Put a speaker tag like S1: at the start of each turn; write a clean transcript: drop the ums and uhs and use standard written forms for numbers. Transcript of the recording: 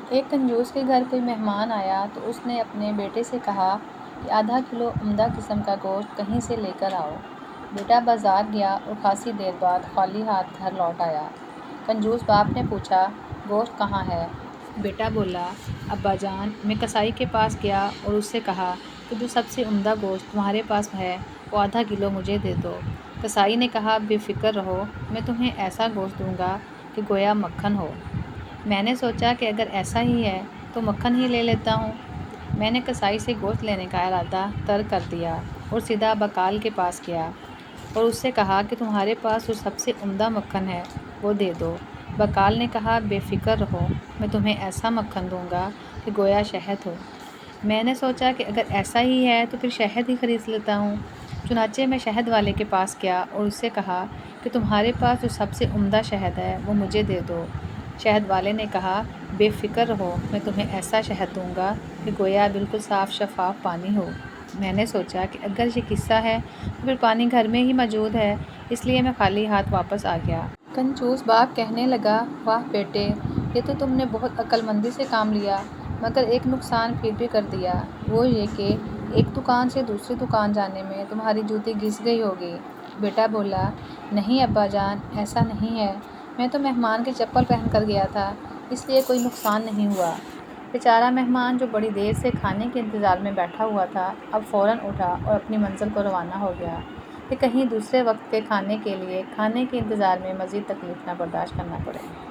S1: ایک کنجوس کے گھر کوئی مہمان آیا تو اس نے اپنے بیٹے سے کہا کہ آدھا کلو عمدہ قسم کا گوشت کہیں سے لے کر آؤ۔ بیٹا بازار گیا اور خاصی دیر بعد خالی ہاتھ گھر لوٹ آیا۔ کنجوس باپ نے پوچھا، گوشت کہاں ہے؟ بیٹا بولا، ابا جان، میں کسائی کے پاس گیا اور اس سے کہا کہ جو سب سے عمدہ گوشت تمہارے پاس ہے وہ آدھا کلو مجھے دے دو۔ کسائی نے کہا، بے فکر رہو، میں تمہیں ایسا گوشت دوں گا کہ گویا مکھن ہو۔ میں نے سوچا کہ اگر ایسا ہی ہے تو مکھن ہی لے لیتا ہوں۔ میں نے کسائی سے گوشت لینے کا ارادہ ترک کر دیا اور سیدھا بقال کے پاس گیا اور اس سے کہا کہ تمہارے پاس جو سب سے عمدہ مکھن ہے وہ دے دو۔ بقال نے کہا، بے فکر رہو، میں تمہیں ایسا مکھن دوں گا کہ گویا شہد ہو۔ میں نے سوچا کہ اگر ایسا ہی ہے تو پھر شہد ہی خرید لیتا ہوں۔ چنانچہ میں شہد والے کے پاس گیا اور اس سے کہا کہ تمہارے پاس جو سب سے عمدہ شہد ہے وہ مجھے دے دو۔ شہد والے نے کہا، بے فکر رہو، میں تمہیں ایسا شہد دوں گا کہ گویا بالکل صاف شفاف پانی ہو۔ میں نے سوچا کہ اگر یہ قصہ ہے تو پھر پانی گھر میں ہی موجود ہے، اس لیے میں خالی ہاتھ واپس آ گیا۔ کنجوس باپ کہنے لگا، واہ بیٹے، یہ تو تم نے بہت عقل مندی سے کام لیا، مگر ایک نقصان پھر بھی کر دیا، وہ یہ کہ ایک دکان سے دوسری دکان جانے میں تمہاری جوتی گھس گئی ہوگی۔ بیٹا بولا، نہیں ابا جان، ایسا نہیں ہے، میں تو مہمان کے چپل پہن کر گیا تھا، اس لیے کوئی نقصان نہیں ہوا۔ بیچارہ مہمان جو بڑی دیر سے کھانے کے انتظار میں بیٹھا ہوا تھا، اب فوراً اٹھا اور اپنی منزل کو روانہ ہو گیا کہ کہیں دوسرے وقت کے کھانے کے لیے کھانے کے انتظار میں مزید تکلیف نہ برداشت کرنا پڑے۔